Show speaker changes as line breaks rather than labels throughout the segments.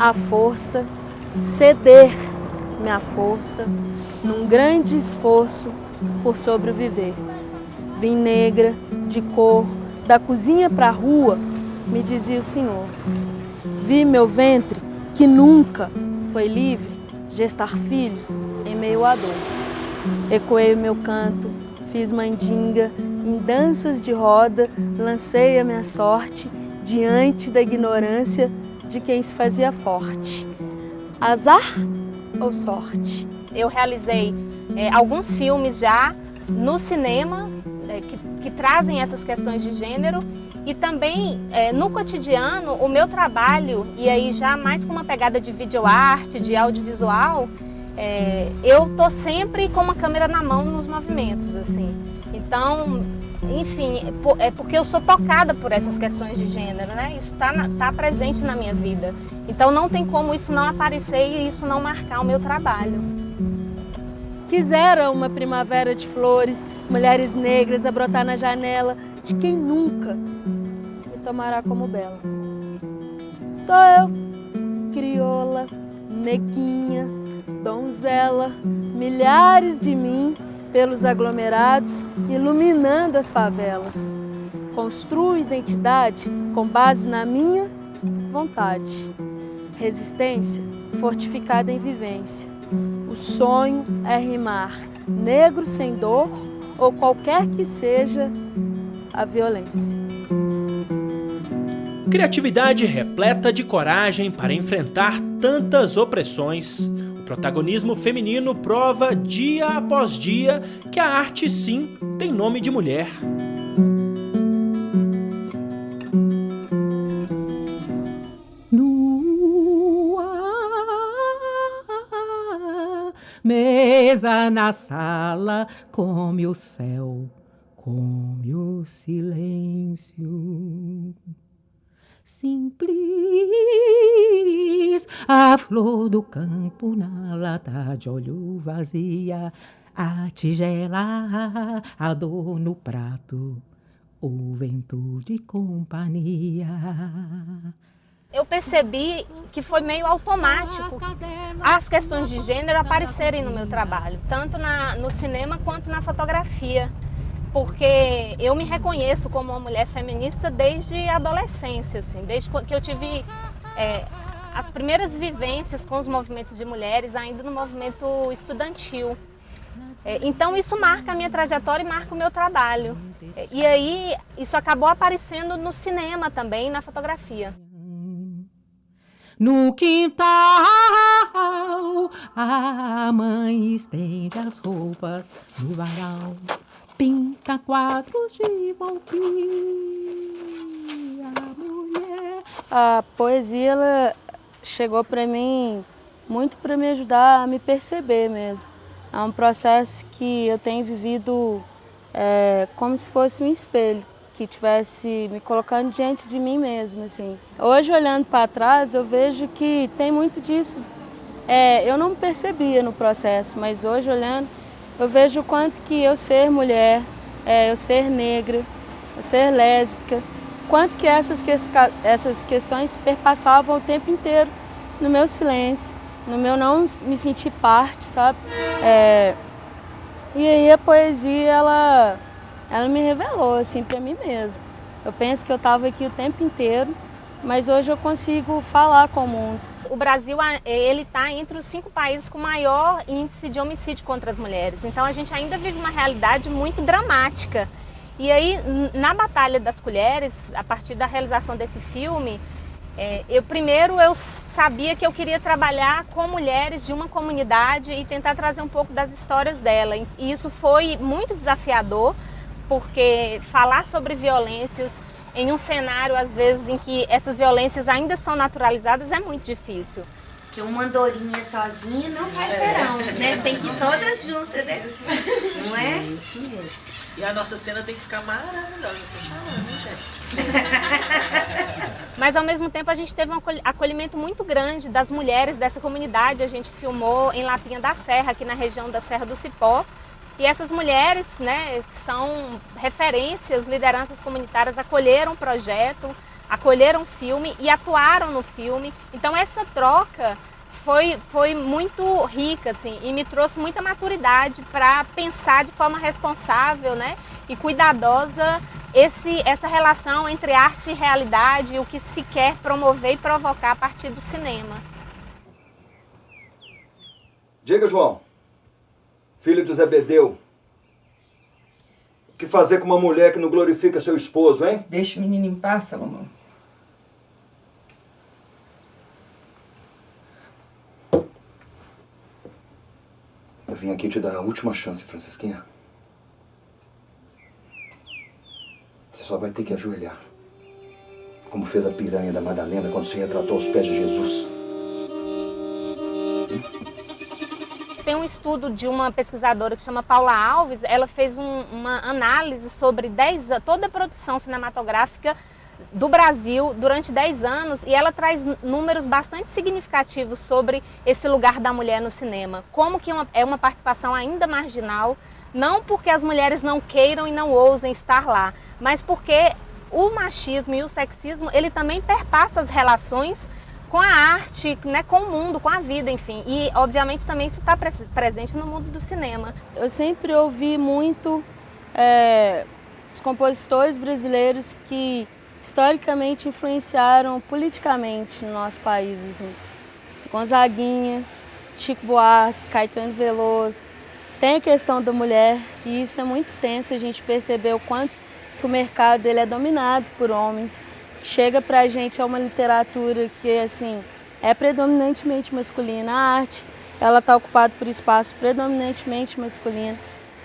a força, ceder minha força, num grande esforço por sobreviver. Vim negra, de cor, da cozinha para a rua, me dizia o Senhor. Vi meu ventre, que nunca foi livre, gestar filhos em meio à dor. Ecoei o meu canto, fiz mandinga, em danças de roda, lancei a minha sorte diante da ignorância de quem se fazia forte. Azar ou sorte?
Eu realizei alguns filmes já no cinema que trazem essas questões de gênero e também no cotidiano o meu trabalho, e aí já mais com uma pegada de videoarte, de audiovisual, eu tô sempre com uma câmera na mão nos movimentos, assim. Então, enfim, é porque eu sou tocada por essas questões de gênero, né? Isso tá presente na minha vida. Então não tem como isso não aparecer e isso não marcar o meu trabalho.
Quisera uma primavera de flores, mulheres negras a brotar na janela, de quem nunca me tomará como bela. Sou eu, crioula, neguinha, donzela, milhares de mim pelos aglomerados, iluminando as favelas. Construo identidade com base na minha vontade. Resistência fortificada em vivência. O sonho é rimar negro sem dor ou qualquer que seja a violência.
Criatividade repleta de coragem para enfrentar tantas opressões. O protagonismo feminino prova dia após dia que a arte sim tem nome de mulher.
Mesa na sala, come o céu, come o silêncio. Simples, a flor do campo na lata de óleo vazia, a tigela, a dor no prato, o vento de companhia.
Eu percebi que foi meio automático as questões de gênero aparecerem no meu trabalho, tanto no cinema quanto na fotografia, porque eu me reconheço como uma mulher feminista desde a adolescência, assim, desde que eu tive as primeiras vivências com os movimentos de mulheres, ainda no movimento estudantil. Então isso marca a minha trajetória e marca o meu trabalho. E aí isso acabou aparecendo no cinema também, na fotografia.
No quintal, a mãe estende as roupas no varal, pinta quadros de Volpi, a mulher.
A poesia ela chegou para mim muito para me ajudar a me perceber mesmo. É um processo que eu tenho vivido como se fosse um espelho que estivesse me colocando diante de mim mesma, assim. Hoje, olhando para trás, eu vejo que tem muito disso. Eu não percebia no processo, mas hoje, olhando, eu vejo o quanto que eu ser mulher, eu ser negra, eu ser lésbica, quanto que essas questões perpassavam o tempo inteiro no meu silêncio, no meu não me sentir parte, sabe? E aí a poesia, ela me revelou, assim, para mim mesma. Eu penso que eu estava aqui o tempo inteiro, mas hoje eu consigo falar com o mundo.
O Brasil, ele está entre os 5 países com maior índice de homicídio contra as mulheres. Então a gente ainda vive uma realidade muito dramática. E aí, na Batalha das Colheres, a partir da realização desse filme, eu sabia que eu queria trabalhar com mulheres de uma comunidade e tentar trazer um pouco das histórias dela. E isso foi muito desafiador, porque falar sobre violências em um cenário, às vezes, em que essas violências ainda são naturalizadas, é muito difícil.
Que uma andorinha sozinha não faz verão, né? Tem que ir todas juntas, né? Não é? Isso mesmo.
E a nossa cena tem que ficar maravilhosa, eu tô falando, gente.
Mas, ao mesmo tempo, a gente teve um acolhimento muito grande das mulheres dessa comunidade. A gente filmou em Lapinha da Serra, aqui na região da Serra do Cipó. E essas mulheres, né, que são referências, lideranças comunitárias, acolheram o projeto, acolheram o filme e atuaram no filme. Então essa troca foi muito rica, assim, e me trouxe muita maturidade para pensar de forma responsável, né, e cuidadosa essa relação entre arte e realidade, e o que se quer promover e provocar a partir do cinema.
Diga, João, filho de Zebedeu, o que fazer com uma mulher que não glorifica seu esposo, hein?
Deixa o menino em paz, Salomão.
Eu vim aqui te dar a última chance, Francisquinha. Você só vai ter que ajoelhar, como fez a piranha da Madalena quando se retratou aos pés de Jesus.
Tem um estudo de uma pesquisadora que chama Paula Alves. Ela fez uma análise sobre toda a produção cinematográfica do Brasil durante 10 anos, e ela traz números bastante significativos sobre esse lugar da mulher no cinema. Como que é uma participação ainda marginal, não porque as mulheres não queiram e não ousem estar lá, mas porque o machismo e o sexismo, ele também perpassa as relações com a arte, né, com o mundo, com a vida, enfim. E, obviamente, também isso está presente no mundo do cinema.
Eu sempre ouvi muito os compositores brasileiros que historicamente influenciaram politicamente no nosso país, assim. Gonzaguinha, Chico Buarque, Caetano Veloso. Tem a questão da mulher, e isso é muito tenso, a gente perceber o quanto que o mercado ele é dominado por homens. Chega pra gente, é uma literatura que, assim, é predominantemente masculina. A arte, ela está ocupada por espaço predominantemente masculino.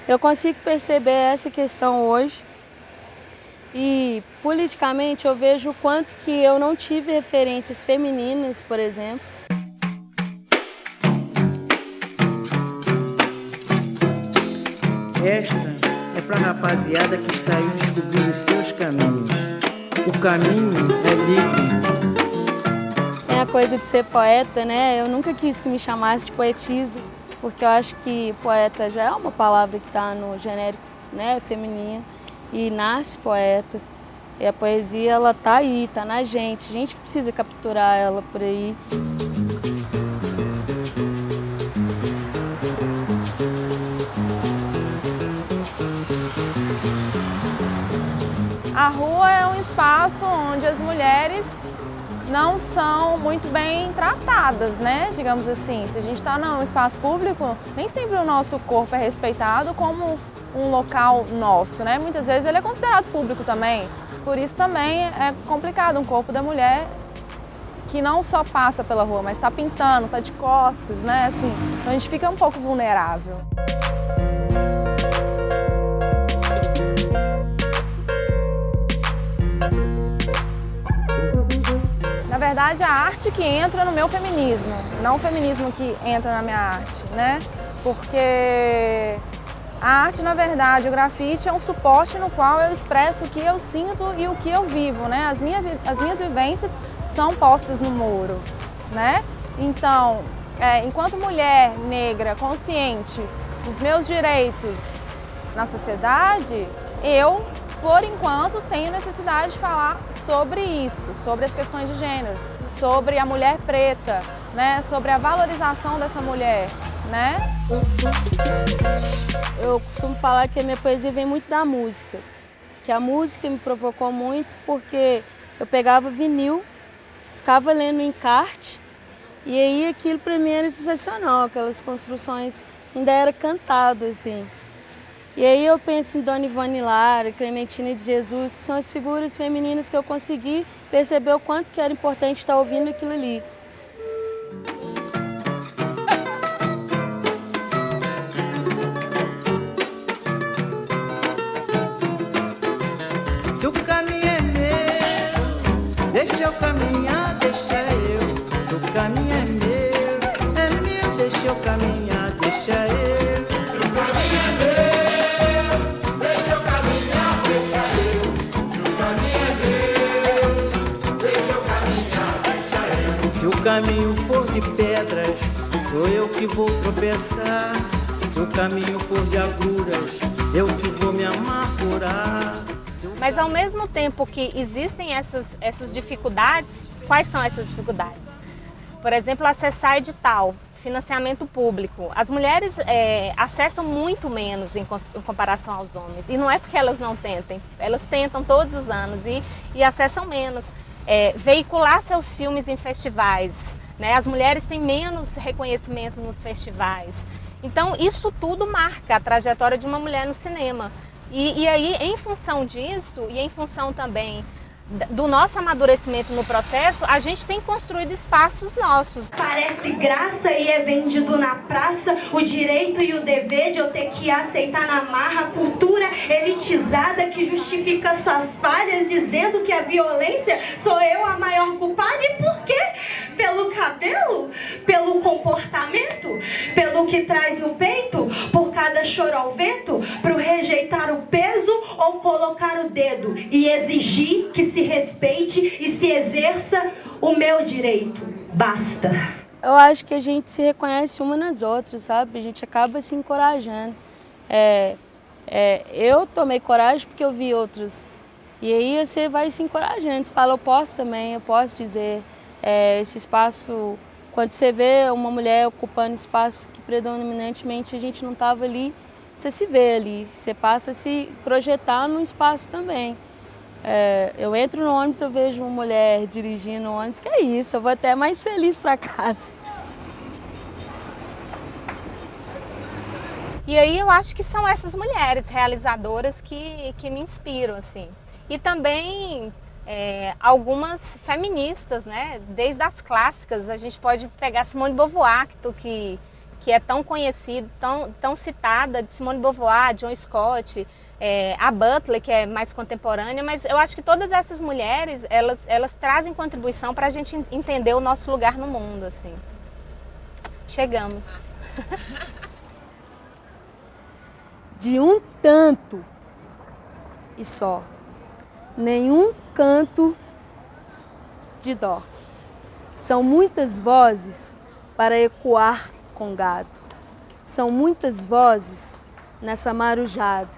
Eu consigo perceber essa questão hoje, e politicamente eu vejo o quanto que eu não tive referências femininas, por exemplo.
Esta é pra rapaziada que está aí descobrindo os seus caminhos. O caminho é livre.
Tem a coisa de ser poeta, né? Eu nunca quis que me chamasse de poetisa, porque eu acho que poeta já é uma palavra que está no genérico, né, feminino, e nasce poeta. E a poesia, ela tá aí, tá na gente. A gente que precisa capturar ela por aí.
A rua é um espaço onde as mulheres não são muito bem tratadas, né? Digamos assim, se a gente está num espaço público, nem sempre o nosso corpo é respeitado como um local nosso, né? Muitas vezes ele é considerado público também. Por isso também é complicado um corpo da mulher que não só passa pela rua, mas está pintando, está de costas, né? Assim, então a gente fica um pouco vulnerável. Na verdade, a arte que entra no meu feminismo, não o feminismo que entra na minha arte, né? Porque a arte, na verdade, o grafite é um suporte no qual eu expresso o que eu sinto e o que eu vivo, né? As minhas vivências são postas no muro, né? Então, enquanto mulher negra, consciente dos meus direitos na sociedade, eu, por enquanto, tenho necessidade de falar sobre isso, sobre as questões de gênero, sobre a mulher preta, né? Sobre a valorização dessa mulher, né?
Eu costumo falar que a minha poesia vem muito da música, que a música me provocou muito porque eu pegava vinil, ficava lendo encarte, e aí aquilo para mim era sensacional, aquelas construções ainda era cantado, assim. E aí eu penso em Dona Ivone Lara, Clementina de Jesus, que são as figuras femininas que eu consegui perceber o quanto que era importante estar ouvindo aquilo ali.
Se o caminho é meu, deixa eu caminhar, deixa eu. Se o caminho é meu, deixa eu caminhar, deixa eu. Se o caminho é meu, deixa eu caminhar, deixa eu. Se o caminho é meu, deixa eu caminhar, deixa eu. Se o caminho for de pedras, sou eu que vou tropeçar. Se o caminho for de agruras, eu que vou me amargurar.
Mas ao mesmo tempo que existem essas dificuldades, quais são essas dificuldades? Por exemplo, acessar edital, financiamento público. As mulheres acessam muito menos em comparação aos homens. E não é porque elas não tentem, elas tentam todos os anos e acessam menos. Veicular seus filmes em festivais, né? As mulheres têm menos reconhecimento nos festivais. Então, isso tudo marca a trajetória de uma mulher no cinema. E aí, em função disso, e em função também do nosso amadurecimento no processo, a gente tem construído espaços nossos.
Parece graça e é vendido na praça o direito e o dever de eu ter que aceitar na marra a cultura elitizada que justifica suas falhas, dizendo que a violência sou eu a maior culpada. E por quê? Pelo cabelo? Pelo comportamento? Pelo que traz no peito? Por cada choro ao vento? Pro rejeitar o peso ou colocar o dedo e exigir que se respeite e se exerça o meu direito? Basta.
Eu acho que a gente se reconhece uma nas outras, sabe? A gente acaba se encorajando. Eu tomei coragem porque eu vi outros. E aí você vai se encorajando. Você fala, eu posso também, eu posso dizer. Esse espaço, quando você vê uma mulher ocupando espaço que predominantemente a gente não estava ali, você se vê ali. Você passa a se projetar no espaço também. Eu entro no ônibus, eu vejo uma mulher dirigindo o ônibus, que é isso, eu vou até mais feliz para casa.
E aí eu acho que são essas mulheres realizadoras que me inspiram, assim. E também algumas feministas, né? Desde as clássicas, a gente pode pegar Simone de Beauvoir, que é tão conhecida, tão citada, de Simone de Beauvoir, John Scott, a Butler, que é mais contemporânea, mas eu acho que todas essas mulheres, elas trazem contribuição para a gente entender o nosso lugar no mundo, assim. Chegamos.
De um tanto e só, nenhum canto de dó. São muitas vozes para ecoar com gado. São muitas vozes nessa marujada.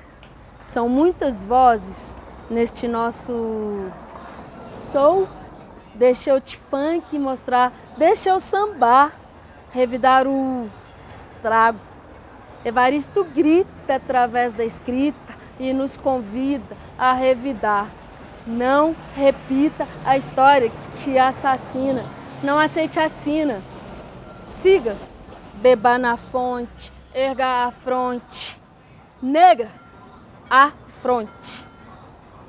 São muitas vozes neste nosso soul. Deixa eu te funk mostrar, deixa eu sambar, revidar o estrago. Evaristo grita através da escrita e nos convida a revidar. Não repita a história que te assassina. Não aceite a sina. Siga, beba na fonte, erga a fronte. Negra, a fronte.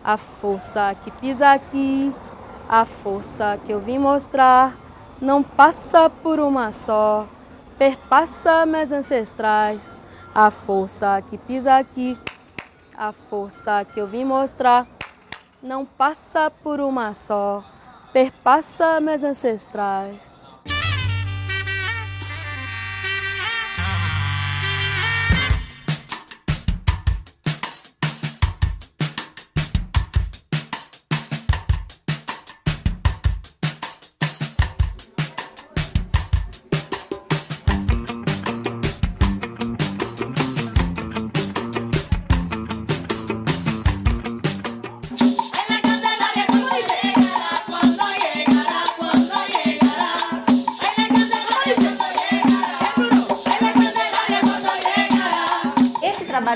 A força que pisa aqui, a força que eu vim mostrar, não passa por uma só, perpassa meus ancestrais. A força que pisa aqui, a força que eu vim mostrar, não passa por uma só, perpassa meus ancestrais.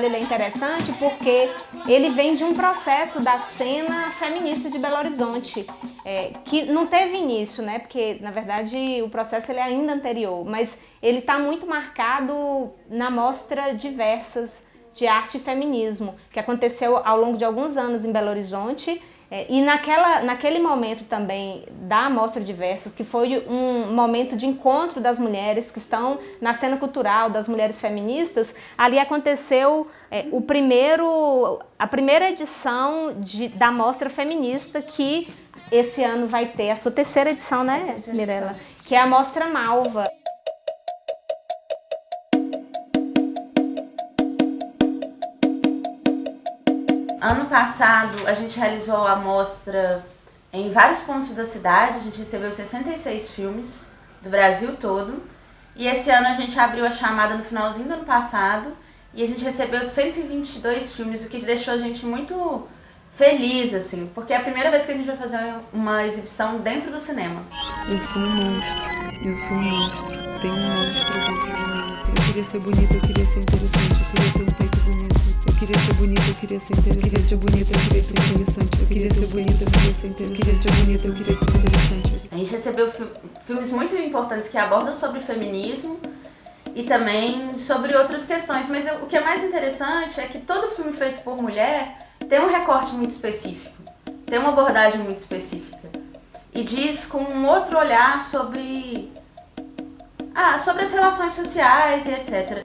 Ele é interessante porque ele vem de um processo da cena feminista de Belo Horizonte, que não teve início, né? Porque, na verdade, o processo ele é ainda anterior, mas ele está muito marcado na mostra Diversas de Arte e Feminismo, que aconteceu ao longo de alguns anos em Belo Horizonte. E naquele momento também da Mostra Diversas, que foi um momento de encontro das mulheres que estão na cena cultural, das mulheres feministas, ali aconteceu a primeira edição da Mostra Feminista, que esse ano vai ter a sua terceira edição, né, Mirella? Que é a Mostra Malva.
Ano passado, a gente realizou a mostra em vários pontos da cidade, a gente recebeu 66 filmes do Brasil todo, e esse ano a gente abriu a chamada no finalzinho do ano passado, e a gente recebeu 122 filmes, o que deixou a gente muito feliz, assim, porque é a primeira vez que a gente vai fazer uma exibição dentro do cinema.
Eu sou um monstro, eu sou um monstro, tenho um monstro dentro de mim. Eu queria ser bonita, eu queria ser interessante, eu queria ter um peito bonito. Eu queria ser bonita, eu queria ser interessante. Eu queria ser bonita, eu queria ser interessante. Eu queria ser bonita, eu queria ser interessante. Eu queria ser bonita, eu queria ser interessante.
A gente recebeu filmes muito importantes que abordam sobre feminismo e também sobre outras questões, mas o que é mais interessante é que todo filme feito por mulher tem um recorte muito específico, tem uma abordagem muito específica e diz com um outro olhar sobre as relações sociais e etc.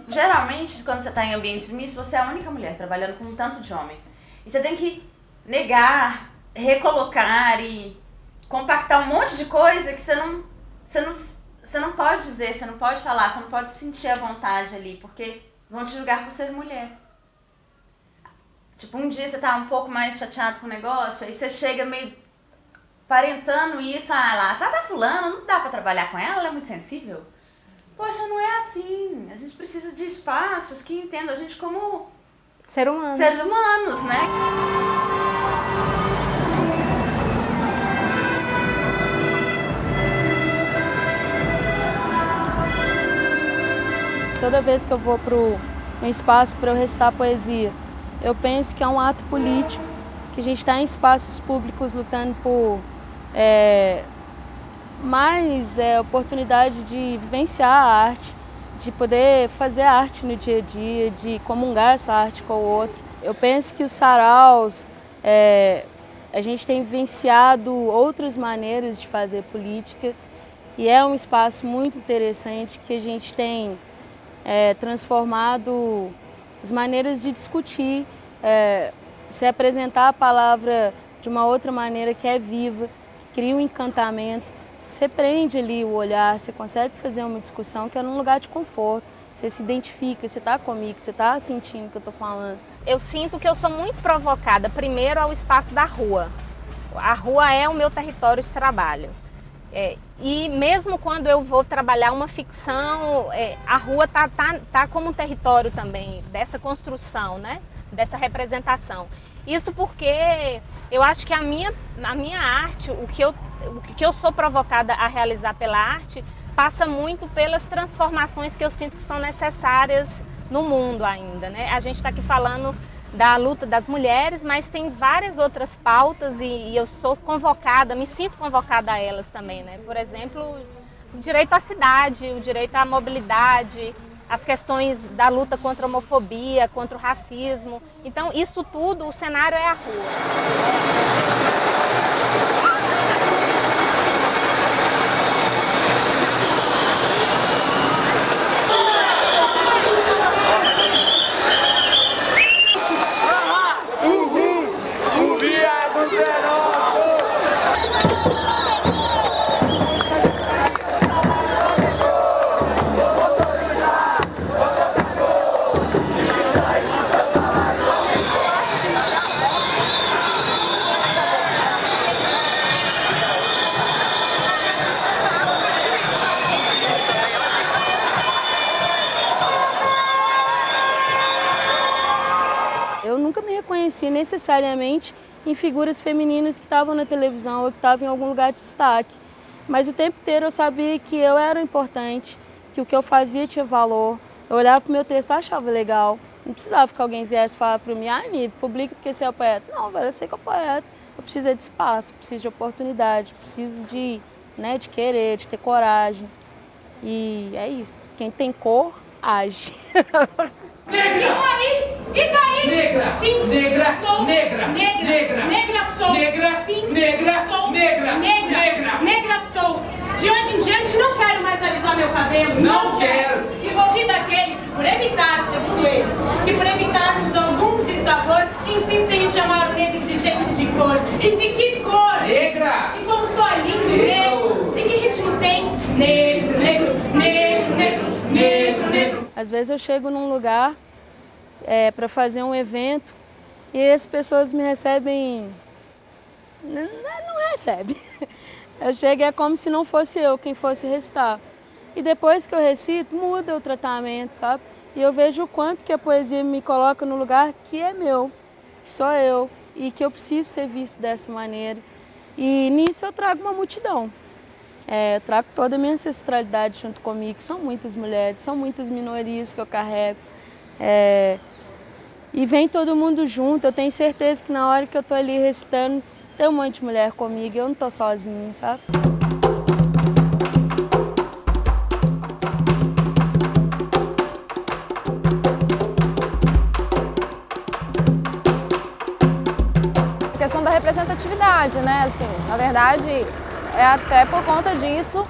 Geralmente, quando você está em ambientes mistos, você é a única mulher trabalhando com um tanto de homem. E você tem que negar, recolocar e compactar um monte de coisa que você não pode dizer, você não pode falar, você não pode sentir à vontade ali, porque vão te julgar por ser mulher. Tipo, um dia você tá um pouco mais chateado com o negócio, aí você chega meio parentando isso, lá, tá fulana, não dá pra trabalhar com ela é muito sensível. Poxa, não é assim. A gente precisa de espaços que entendam a gente como
seres
humanos, né?
Toda vez que eu vou para um espaço para eu recitar poesia, eu penso que é um ato político, que a gente está em espaços públicos lutando por mais oportunidade de vivenciar a arte, de poder fazer arte no dia a dia, de comungar essa arte com o outro. Eu penso que os saraus, a gente tem vivenciado outras maneiras de fazer política e é um espaço muito interessante que a gente tem transformado as maneiras de discutir, se apresentar a palavra de uma outra maneira que é viva, que cria um encantamento. Você prende ali o olhar, você consegue fazer uma discussão que é num lugar de conforto. Você se identifica, você está comigo, você está sentindo o que eu estou falando.
Eu sinto que eu sou muito provocada, primeiro, ao espaço da rua. A rua é o meu território de trabalho. E mesmo quando eu vou trabalhar uma ficção, a rua tá como um território também dessa construção, né? Dessa representação. Isso porque eu acho que a minha arte, o que eu sou provocada a realizar pela arte, passa muito pelas transformações que eu sinto que são necessárias no mundo ainda, né? A gente está aqui falando da luta das mulheres, mas tem várias outras pautas e eu sou convocada, me sinto convocada a elas também, né? Por exemplo, o direito à cidade, o direito à mobilidade, as questões da luta contra a homofobia, contra o racismo. Então, isso tudo, o cenário é a rua.
Necessariamente em figuras femininas que estavam na televisão ou que estavam em algum lugar de destaque. Mas o tempo inteiro eu sabia que eu era importante, que o que eu fazia tinha valor. Eu olhava para o meu texto e achava legal. Não precisava que alguém viesse falar para mim, Nive, publica porque você é poeta. Não, velho, eu sei que eu sou poeta. Eu preciso de espaço, preciso de oportunidade, preciso de querer, de ter coragem. E é isso. Quem tem cor, age.
E daí? Negra, sim, negra, sou negra, negra, negra, negra sou, negra, sim, negra, sou, negra, negra, negra, negra sou. De hoje em diante não quero mais alisar meu cabelo, não quero. E vou rir daqueles que por evitar, segundo eles, que por evitarmos alguns de sabor, insistem em chamar o negro de gente de cor. E de que cor? Negra. E como só é lindo, negro. E que ritmo tem? Negro, negro, negro, negro, negro, negro.
Às vezes eu chego num lugar para fazer um evento e as pessoas me recebem não recebe. Eu chego, é como se não fosse eu quem fosse recitar. E depois que eu recito, muda o tratamento, sabe? E eu vejo o quanto que a poesia me coloca no lugar que é meu, que sou eu, e que eu preciso ser visto dessa maneira. E nisso eu trago uma multidão. Eu trago toda a minha ancestralidade junto comigo. São muitas mulheres, são muitas minorias que eu carrego. E vem todo mundo junto. Eu tenho certeza que na hora que eu estou ali recitando, tem um monte de mulher comigo, eu não estou sozinha, sabe?
A questão da representatividade, né? Assim, na verdade, é até por conta disso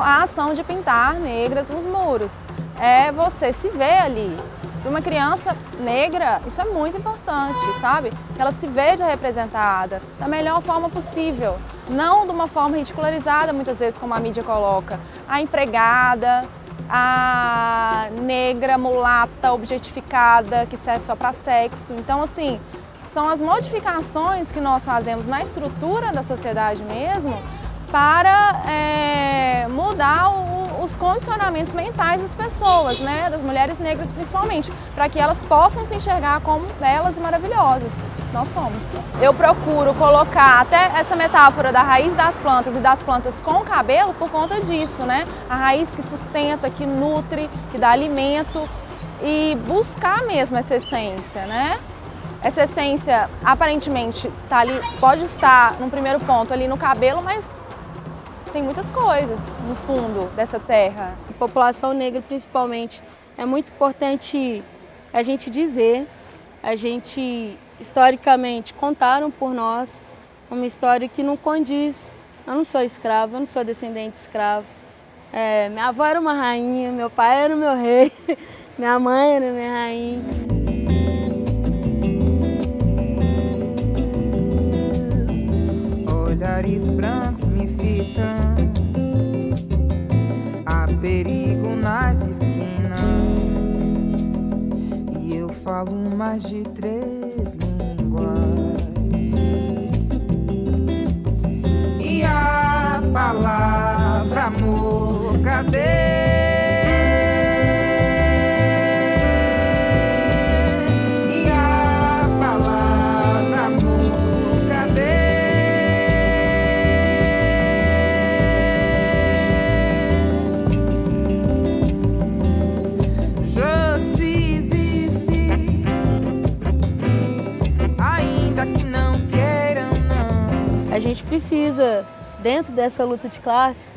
a ação de pintar negras nos muros. É você se ver ali. Para uma criança negra, isso é muito importante, sabe? Que ela se veja representada da melhor forma possível. Não de uma forma ridicularizada, muitas vezes, como a mídia coloca. A empregada, a negra, mulata, objetificada, que serve só para sexo. Então, assim, são as modificações que nós fazemos na estrutura da sociedade mesmo para mudar os condicionamentos mentais das pessoas, né? Das mulheres negras principalmente, para que elas possam se enxergar como belas e maravilhosas. Nós somos. Eu procuro colocar até essa metáfora da raiz das plantas e das plantas com o cabelo por conta disso, né? A raiz que sustenta, que nutre, que dá alimento e buscar mesmo essa essência, né? Essa essência aparentemente tá ali, pode estar num primeiro ponto ali no cabelo, mas tem muitas coisas no fundo dessa terra.
A população negra, principalmente, é muito importante a gente dizer, a gente, historicamente, contaram por nós uma história que não condiz. Eu não sou escrava, eu não sou descendente de escravo. Minha avó era uma rainha, meu pai era o meu rei, minha mãe era minha rainha.
Olhares brancos me fitam, há perigo nas esquinas, e eu falo mais de 3 línguas. E a palavra amor, cadê?
A gente precisa, dentro dessa luta de classe,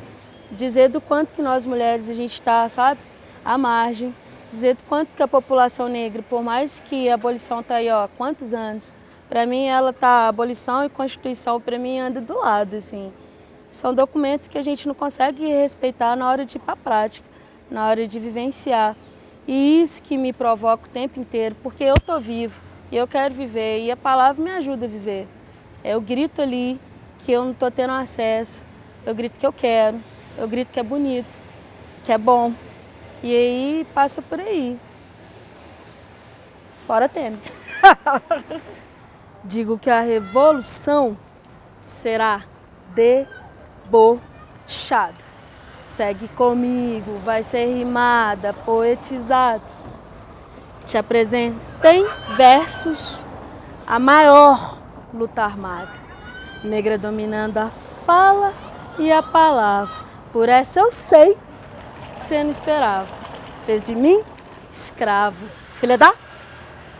dizer do quanto que nós mulheres a gente está, sabe, à margem, dizer do quanto que a população negra, por mais que a abolição está aí, ó, quantos anos, para mim ela tá, abolição e Constituição para mim anda do lado, assim. São documentos que a gente não consegue respeitar na hora de ir para a prática, na hora de vivenciar. E isso que me provoca o tempo inteiro, porque eu tô vivo e eu quero viver e a palavra me ajuda a viver. Eu grito ali que eu não estou tendo acesso, eu grito que eu quero, eu grito que é bonito, que é bom. E aí passa por aí. Fora Temer. Digo que a revolução será debochada. Segue comigo, vai ser rimada, poetizada. Te apresento em versos a maior luta armada. Negra dominando a fala e a palavra. Por essa eu sei que você não esperava. Fez de mim escravo, filha da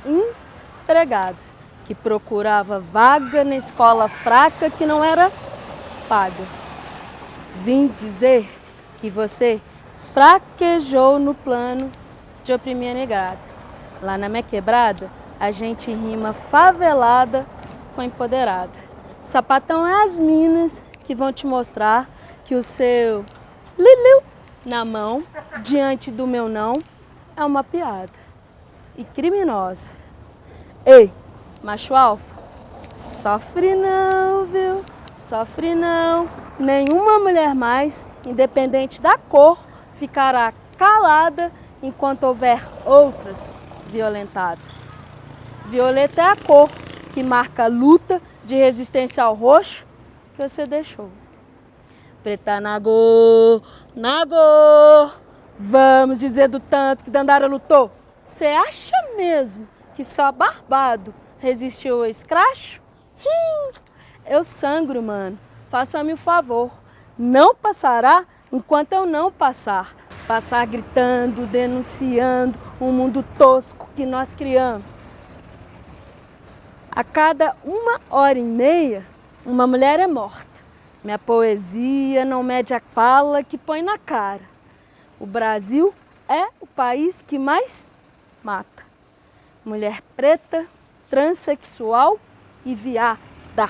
empregada, que procurava vaga na escola fraca que não era paga. Vim dizer que você fraquejou no plano de oprimir a negrada. Lá na minha quebrada, a gente rima favelada com empoderada. Sapatão é as minas que vão te mostrar que o seu liliu na mão, diante do meu não, é uma piada. E criminosa. Ei, macho alfa, sofre não, viu? Sofre não. Nenhuma mulher mais, independente da cor, ficará calada enquanto houver outras violentadas. Violeta é a cor que marca a luta de resistência ao roxo que você deixou. Preta Nagô, Nagô, vamos dizer do tanto que Dandara lutou. Você acha mesmo que só barbado resistiu ao escracho? Eu sangro, mano. Faça-me o favor. Não passará enquanto eu não passar. Passar gritando, denunciando o mundo tosco que nós criamos. A cada 1h30, uma mulher é morta. Minha poesia não mede a fala que põe na cara. O Brasil é o país que mais mata. Mulher preta, transexual e viada.